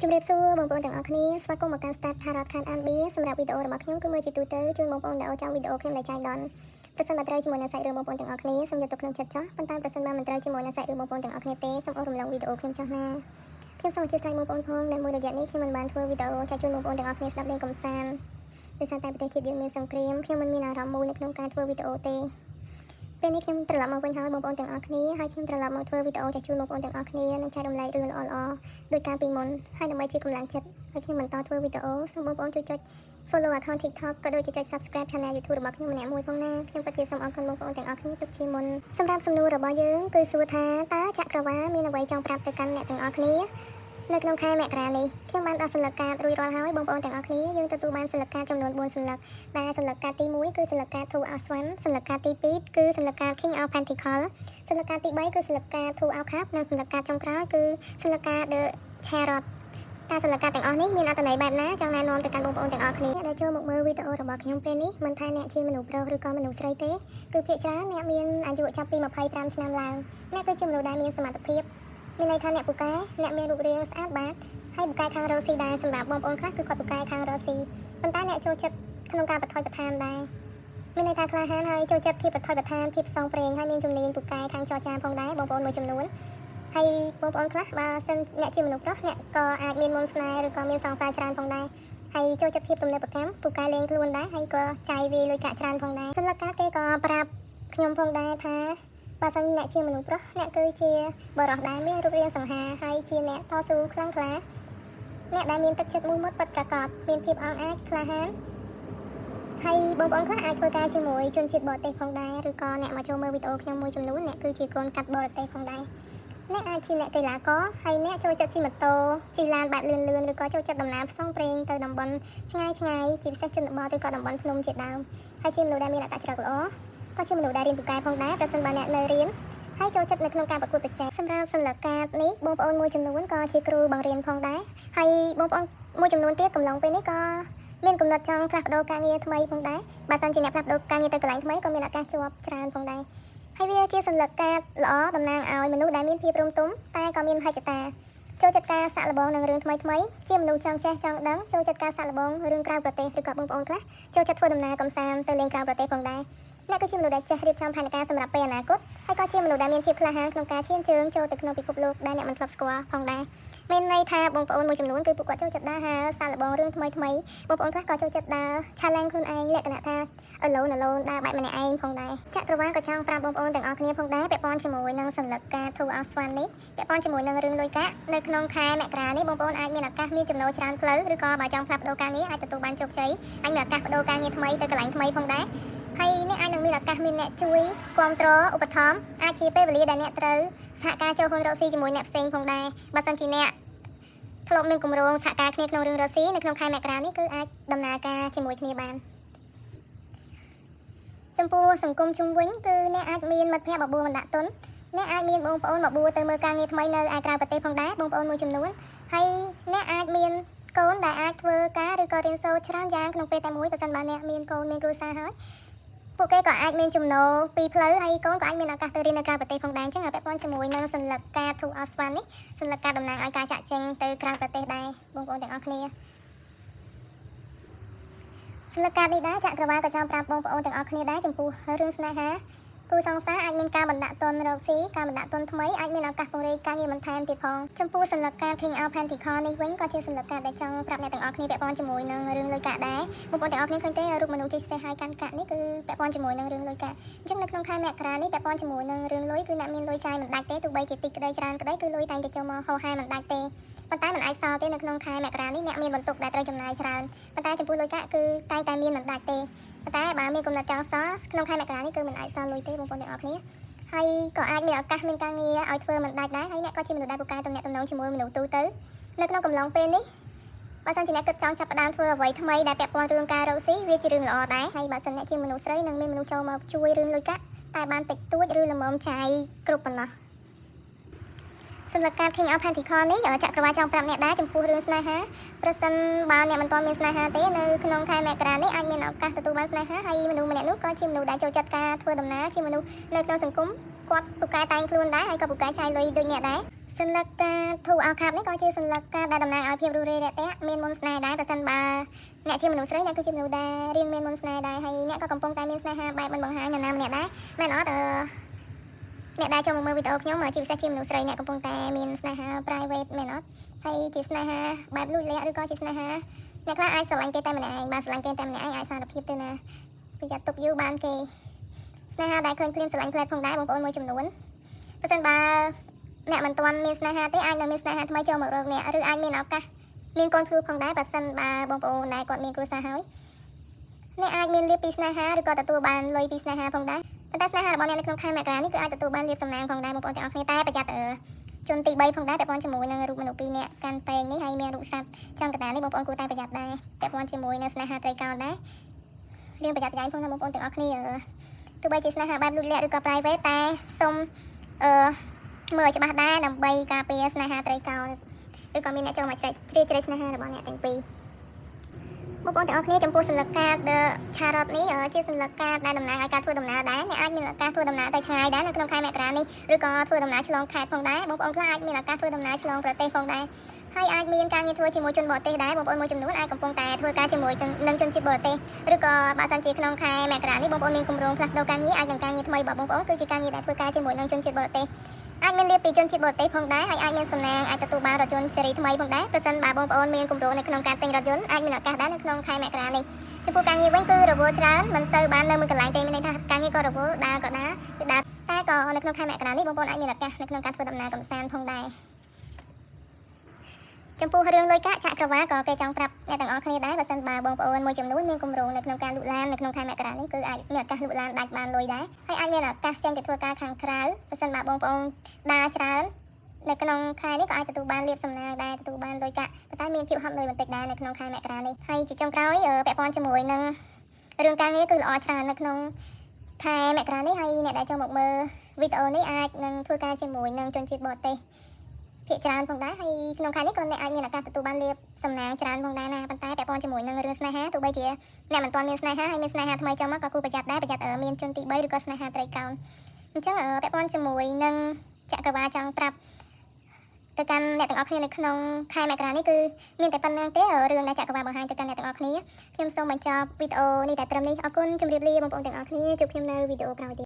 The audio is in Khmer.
ជំរាបសួរបងប្អូនទាំងអស់គ្នាស្វាគមន៍មកកាន់ Staff Tarot Card and Beer សម្រាប់វីដេអូរបស់ខ្ញុំគឺមើលជាទូទៅជូនបងប្អូនដែលចង់វីដេអូខ្ញុំដែលចៃដន្យប្រសិនបើត្រូវជាមួយនឹងសាច់រឿងបងប្អូនទាំងអស់គ្នាសូមយកទុកក្នុងចិត្តចុះប៉ុន្តែប្រសិនបើមិនត្រូវជាមួយនឹងសាច់រឿងបងប្អូនទាំងអស់គ្នាទេសូមអររំលងវីដេអូខ្ញុំចុះណាខ្ញុំសូមអធិស្ឋានបងប្អូនផងដែលមួយរយៈនេះខ្ញុំមិនបានធ្វើវីដេអូចែកជូនបងប្អូនទាំងអស់គ្នាស្ដាប់លេងកំសាន្តដោយសារតែប្រទេសជាតិយើងមានសង្គ្រាមខ្ញុំមិនមានអារម្មណ៍មួយនៅក្នុងការធ្វើវីដេអូទេពេលនេះខ្ញុំត្រឡប់មកវិញហើយបងប្អូនទាំងអស់គ្នាហើយខ្ញុំត្រឡប់មកធ្វើវីដេអូចែកជូនបងប្អូនទាំងអស់គ្នានិងចែករំលែករឿងល្អៗដោយការពីមុនហើយដើម្បីជាកម្លាំងចិត្តហើយខ្ញុំបន្តធ្វើវីដេអូសូមបងប្អូនជួយចុច follow account TikTok ក៏ដូចជាចុច subscribe channel YouTube របស់ខ្ញុំម្នាក់មួយផងណាខ្ញុំពិតជាសូមអរគុណបងប្អូនទាំងអស់គ្នាទុកជាមុនសម្រាប់សំណួររបស់យើងគឺសួរថាតើចក្រវាឡមានអ្វីចង់ប្រាប់ទៅកាន់អ្នកទាំងអស់គ្នានៅក្នុងខែមករានេះខ្ញុំបានដោះសន្លឹកកាតរួចរាល់ហើយបងប្អូនទាំងអស់គ្នាយើងទទួលបានសន្លឹកកាតចំនួន4សន្លឹកដែលសន្លឹកកាតទី1គឺសន្លឹកកាត Two of Swan សន្លឹកកាតទី2គឺសន្លឹកកាត King of Pentacles សន្លឹកកាតទី3គឺសន្លឹកកាត Two of Cups និងសន្លឹកកាតចុងក្រោយគឺសន្លឹកកាត The Chariot ការសន្លឹកកាតទាំងអស់នេះមានអត្ថន័យបែបណាចង់ណែនាំទៅកាន់បងប្អូនទាំងអស់គ្នាដែលចូលមកមើលវីដេអូរបស់ខ្ញុំពេលនេះមិនថាអ្នកជាមនុស្សប្រុសឬក៏មនុស្សស្រីទេគឺភាគច្រើនអ្នកមានអាយុចាប់ពី25ឆ្នាំឡើងអ្នកគឺជាមនុស្សដែលមានសមត្ថភាពមានន័យថាអ្នកពូកែអ្នកមានរូបរាងស្អាតបាតហើយពូកែខាងរ៉ូស៊ីដែរសម្រាប់បងប្អូនខ្លះគឺគាត់ពូកែខាងរ៉ូស៊ីប៉ុន្តែអ្នកចូលចិត្តក្នុងការបថុយប្រឋានដែរមានន័យថាក្លាហានហើយចូលចិត្តភាពបថុយប្រឋានភាពផ្សងព្រេងហើយមានជំនាញពូកែខាងចរចាផងដែរបងប្អូនមួយចំនួនហើយបងប្អូនខ្លះបើសិនអ្នកជាមនុស្សប្រុសអ្នកក៏អាចមានមុនស្នេហ៍ឬក៏មានសង្សារច្រើនផងដែរហើយចូលចិត្តភាពទំនើបកម្មពូកែលេងខ្លួនដែរហើយក៏ចាយវាយលុយកាក់ច្រើនផងដែរសន្លឹកកាតគេក៏ប្រាប់ខ្ញុំផងដែរថាបើសិនអ្នកជាមនុស្សប្រុសអ្នកគឺជាបរិសុទ្ធដែលមានរូបរាងសង្ហាហើយជាអ្នកតស៊ូខ្លាំងក្លាអ្នកដែលមានទឹកចិត្តមោះមុតពិតប្រាកដមានភាពអង់អាចក្លាហានហើយបងប្អូនខ្លះអាចធ្វើការជាមួយជនជាតិបរទេសផងដែរឬក៏អ្នកមកចូលមើលវីដេអូខ្ញុំមួយចំនួនអ្នកគឺជាកូនកាត់បរទេសផងដែរអ្នកអាចជាអ្នកកីឡាករហើយអ្នកចូលចិត្តជិះម៉ូតូជិះឡានបែបលឿនឬក៏ចូលចិត្តដំណើរផ្សងព្រេងទៅតំបន់ឆ្ងាយជាពិសេសជនបទឬក៏តំបន់ភ្នំជាដើមហើយជាមនុស្សដែលមានអត្តចរិតល្អក៏ជាមនុស្សដែលរៀនពូកែផងដែរប្រសិនបើអ្នកនៅរៀនហើយចូលចិត្តនៅក្នុងការប្រកួតប្រជែងសម្រាប់សន្លឹកកាតនេះបងប្អូនមួយចំនួនក៏ជាគ្រូបង្រៀនផងដែរហើយបងប្អូនមួយចំនួនទៀតកំឡុងពេលនេះក៏មានកំណត់ចង់ផ្លាស់ប្ដូរការងារថ្មីផងដែរបើសិនជាអ្នកផ្លាស់ប្ដូរការងារទៅកន្លែងថ្មីក៏មានឱកាសជាប់ច្រើនផងដែរហើយវាជាសន្លឹកកាតល្អតំណាងឲ្យមនុស្សដែលមានភាពរំទុំតែក៏មានមហិច្ឆតាចូលចិត្តការសាក់លបងនឹងរឿងថ្មីជាមនុស្សចង់ចេះចង់ដឹងចូលចិត្តការសាក់លបងរឿងក្រៅប្រទេសឬក៏បងប្អូនខ្លះចូលចិត្តធ្វើដំណើរកម្សាន្តទៅលេងក្រៅប្រទេសផងដែរអ្នកគឺជាមនុស្សដែលចេះរៀបចំផែនការសម្រាប់ពេលអនាគតហើយក៏ជាមនុស្សដែលមានភាពក្លាហានក្នុងការឈានជើងចូលទៅក្នុងពិភពលោកដែលអ្នកមិនធ្លាប់ស្គាល់ផងដែរមានន័យថាបងប្អូនមួយចំនួនគឺពួកគាត់ចូលចិត្តដើរហើរសាកល្បងរឿងថ្មីបងប្អូនខ្លះក៏ចូលចិត្តដើរ challenge ខ្លួនឯងលក្ខណៈថា alone ដើរបែបម្នាក់ឯងផងដែរចក្រវាឡក៏ចង់ប្រាប់បងប្អូនទាំងអស់គ្នាផងដែរពាក់ព័ន្ធជាមួយនឹងសន្លឹកកាត Two of Swan នេះពាក់ព័ន្ធជាមួយនឹងរឿងលុយកាក់នៅក្នុងខែមករានេះបងប្អូនអាចមានឱកាសមានចំណូលច្រើនផ្លូវឬក៏បើចង់ផ្លាស់ប្ដូរការងារអាចទទួលបានជោគជ័យអាចមានឱកាសប្ដូរការងារថ្មីទៅកន្លែងថ្មីផងដែរហើយអ្នកអាចនឹងមានឱកាសមានអ្នកជួយគ្រប់គ្រងឧបត្ថម្ភអាចជាពេលវេលាដែលអ្នកត្រូវសហការចូលហ៊ុនរកស៊ីជាមួយអ្នកផ្សេងផងដែរបើសិនជាអ្នកធ្លាប់មានគម្រោងសហការគ្នាក្នុងរឿងរកស៊ីនៅក្នុងខែមករានេះគឺអាចដំណើរការជាមួយគ្នាបានចំពោះសង្គមជុំវិញគឺអ្នកអាចមានមិត្តភ័ក្តិបបួលបណ្ដាក់ទុនអ្នកអាចមានបងប្អូនបបួលទៅមើលការងារថ្មីនៅឯក្រៅប្រទេសផងដែរបងប្អូនមួយចំនួនហើយអ្នកអាចមានកូនដែលអាចធ្វើការឬក៏រៀនសូត្រច្រើនយ៉ាងក្នុងពេលតែមួយបើសិនបើអ្នកមានកូនមានគ្រួសារហើយពួកគេក៏អាចមានចំណូលពីផ្លូវហើយកូនក៏អាចមានឱកាសទៅរៀននៅក្រៅប្រទេសផងដែរអញ្ចឹងពាក់ព័ន្ធជាមួយនឹងសន្លឹកកាត Two of Swan នេះសន្លឹកកាតតំណាងឲ្យការចាក់ចេញទៅក្រៅប្រទេសដែរបងប្អូនទាំងអស់គ្នាសន្លឹកកាតនេះដែរចក្រវាឡក៏ចង់ប្រាប់បងប្អូនទាំងអស់គ្នាដែរចំពោះរឿងស្នេហាគូសង្សារអាចមានការបណ្ដាក់ទុនរកស៊ីការបណ្ដាក់ទុនថ្មីអាចមានឱកាសពង្រីកការងារបន្ថែមទៀតផងចំពោះសន្លឹកកាត King of Pentacles នេះវិញក៏ជាសន្លឹកកាតដែលចង់ប្រាប់អ្នកទាំងអស់គ្នាពាក់ព័ន្ធជាមួយនឹងរឿងលុយកាក់ដែរបងប្អូនទាំងអស់គ្នាឃើញទេរូបមនុស្សជិះសេះហើយកាន់កាក់នេះគឺពាក់ព័ន្ធជាមួយនឹងរឿងលុយកាក់អញ្ចឹងនៅក្នុងខែមករានេះពាក់ព័ន្ធជាមួយនឹងរឿងលុយគឺអ្នកមានលុយចាយមិនដាច់ទេទោះបីជាតិចក្តីច្រើនក្តីគឺលុយតែងតែចូលមកហោហែមិនដាច់ទេប៉ុន្តែមិនអាចសល់ទេនៅក្នុងខែមករានេះអ្នកមានបន្ទុកដែលត្រូវចំណាយច្រើនប៉ុន្តែចំពោះលុយកាក់គឺតែងតែមានមិនដាច់ទេប៉ុន្តែបើមានកំណត់ចង់សល់ក្នុងខែមករានេះគឺមិនអាចសល់លុយទេបងប្អូនទាំងអស់គ្នាហើយក៏អាចមានឱកាសមានការងារឲ្យធ្វើមិនដាច់ដែរហើយអ្នកក៏ជាមនុស្សដែលពូកែទំនាក់ទំនងជាមួយមនុស្សទូទៅនៅក្នុងកំឡុងពេលនេះបើសិនជាអ្នកគិតចង់ចាប់ផ្ដើមធ្វើអ្វីថ្មីដែលពាក់ព័ន្ធរឿងការរកស៊ីវាជារឿងល្អដែរហើយបើសិនអ្នកជាមនុស្សស្រីនឹងមានមនុស្សចូលមកជួយរឿងលុយកាក់តែបានតិចតួចឬល្មមចាយគ្រប់ប៉ុណ្ណោះសន្លឹកកាត King of Pentacles នេះចក្រវាឡចង់ប្រាប់អ្នកដែរចំពោះរឿងស្នេហាប្រសិនបើអ្នកមិនទាន់មានស្នេហាទេនៅក្នុងខែមករានេះអាចមានឱកាសទទួលបានស្នេហាហើយមនុស្សម្នាក់នោះក៏ជាមនុស្សដែលចូលចិត្តការធ្វើដំណើរជាមនុស្សនៅក្នុងសង្គមគាត់ពូកែតែងខ្លួនដែរហើយក៏ពូកែចាយលុយដូចអ្នកដែរ សញ្ញាការធូរអោខាប់នេះក៏ជាសញ្ញាការដែលតំណាងឲ្យភាពរួសរាយរាក់ទាក់មានមន្តស្នេហ៍ដែរប្រសិនបើអ្នកជាមនុស្សស្រីអ្នកគឺជាមនុស្សដែលរៀងមានមន្តស្នេហ៍ដែរហើយអ្នកក៏កំពុងតែមានស្នេហាបែបមិនបង្ហាញនរណាម្នាក់ដែរមែនអត់អ្នកដែលចូលមកមើលវីដេអូខ្ញុំជាពិសេសជាមនុស្សស្រីអ្នកកំពុងតែមានស្នេហា private មែនអត់ហើយជាស្នេហាបែបលួចលាក់ឬក៏ជាស្នេហាអ្នកខ្លះអាចស្រឡាញ់គេតែម្នាក់ឯងបានស្រឡាញ់គេតែម្នាក់ឯងអាចសារភាពទៅណាប្រយ័ត្នទុកយូរបានគេស្នេហាដែលឃើញភ្លាមស្រឡាញ់ផ្លែតផងដែរបងប្អូនមួយចំនួនប្រសិនបើអ្នកមិនទាន់មានស្នេហាទេអាចនឹងមានស្នេហាថ្មីចូលមករកអ្នកឬអាចមានឱកាសមានកូនភ្លួផងដែរបើសិនបើបងប្អូនដែលគាត់មានគ្រួសារហើយអ្នកអាចមានលៀបពីស្នេហាឬក៏ទទួលបានលុយពីស្នេហាផងដែរប៉ុន្តែស្នេហារបស់អ្នកនៅក្នុងខែមករានេះគឺអាចទទួលបានលៀបសំណាងផងដែរបងប្អូនទាំងអស់គ្នាតែប្រយ័ត្នជនទី3ផងដែរពាក់ព័ន្ធជាមួយនឹងរូបមនុស្សពីរនាក់កាន់ពេងនេះហើយមានរូបសត្វចំកណ្ដាលនេះបងប្អូនគួរតែប្រយ័ត្នដែរពាក់ព័ន្ធជាមួយនឹងស្នេហាត្រីកោណដែររៀងប្រយ័ត្នប្រយែងផងណាបងប្អូនទាំងអស់គ្នាទោះបីជាស្នេហាបែបលួចលាក់ឬក៏ private តែសូមមើលឲ្យច្បាស់ដែរដើម្បីការពារស្នេហាត្រីកោណឬក៏មានអ្នកចូលមកជ្រៀតជ្រែកស្នេហារបស់អ្នកទាំងពីរបងប្អូនទាំងអស់គ្នាចំពោះសញ្ញាការឆារ៉តនេះជាសញ្ញាការដែលតំណាងឲ្យការធ្វើដំណើរដែរអ្នកអាចមានឱកាសធ្វើដំណើរទៅឆ្ងាយដែរនៅក្នុងខែមករានេះឬក៏ធ្វើដំណើរឆ្លងខេត្តផងដែរបងប្អូនខ្លះអាចមានឱកាសធ្វើដំណើរឆ្លងប្រទេសផងដែរហើយអាចមានការងារធ្វើជាមួយជនបរទេសដែរបងប្អូនមួយចំនួនអាចកំពុងតែធ្វើការជាមួយនឹងជនជាតិបរទេសឬក៏បើសិនជាក្នុងខែមករានេះបងប្អូនមានគម្រោងផ្លាស់ប្ដូរការងារអាចនឹងការងារថ្មីរបស់បងប្អូនគឺជាការងារដែលធ្វើការជាមួយនឹងជនជាតិបរទេសអាចមានលៀបពីជនជាតិបរទេសផងដែរហើយអាចមានសំណាងអាចទទួលបានរថយន្តស៊េរីថ្មីផងដែរប្រសិនបើបងប្អូនមានគម្រោងនៅក្នុងការទិញរថយន្តអាចមានឱកាសដែរនៅក្នុងខែមករានេះចំពោះការងារវិញគឺរវល់ច្រើនមិនសូវបាននៅមួយកន្លែងទេមានន័យថាការងារក៏រវល់ដើរក៏ដើរគឺដើរតែក៏នៅក្នុងខែមករានេះបងប្អូនអាចមានឱកាសនៅក្នុងការធ្វើដំណើរកម្សាន្តផងដែរចំពោះរឿងលុយកាក់ចាក់ក្រវ៉ាក៏គេចង់ប្រាប់អ្នកទាំងអស់គ្នាដែរបើសិនបើបងប្អូនមួយចំនួនមានគម្រោងនៅក្នុងការលក់ឡាននៅក្នុងខែមករានេះគឺអាចមានឱកាសលក់ឡានដាច់បានលុយដែរហើយអាចមានឱកាសចេញទៅធ្វើការខាងក្រៅបើសិនបើបងប្អូនដើរច្រើននៅក្នុងខែនេះក៏អាចទទួលបានលៀបសំណាងដែរទទួលបានលុយកាក់ប៉ុន្តែមានភាពហត់នឿយបន្តិចដែរនៅក្នុងខែមករានេះហើយជាចុងក្រោយពាក់ព័ន្ធជាមួយនឹងរឿងការងារគឺល្អច្រើននៅក្នុងខែមករានេះហើយអ្នកដែលចូលមកមើលវីដេអូនេះអាចនឹងធ្វើការជាមួយនឹងជនជាតិបរទេសភាគច្រើនផងដែរហើយក្នុងខែនេះក៏អ្នកអាចមានឱកាសទទួលបានលៀបសំណាងច្រើនផងដែរណាប៉ុន្តែពាក់ព័ន្ធជាមួយនឹងរឿងស្នេហាទោះបីជាអ្នកមិនទាន់មានស្នេហាហើយមានស្នេហាថ្មីចូលមកក៏គួរប្រយ័ត្នដែរប្រយ័ត្នមានជនទី3ឬក៏ស្នេហាត្រីកោណអញ្ចឹងពាក់ព័ន្ធជាមួយនឹងចក្រវាលចង់ប្រាប់ទៅកាន់អ្នកទាំងអស់គ្នានៅក្នុងខែមករានេះគឺមានតែប៉ុណ្្នឹងទេរឿងដែលចក្រវាលបង្ហាញទៅកាន់អ្នកទាំងអស់គ្នាខ្ញុំសូមបញ្ចប់វីដេអូនេះតែត្រឹមនេះអរគុណជម្រាបលាបងប្អូនទាំងអស់គ្នាជួបខ្ញុំនៅវីដេអូក្រោយទៀត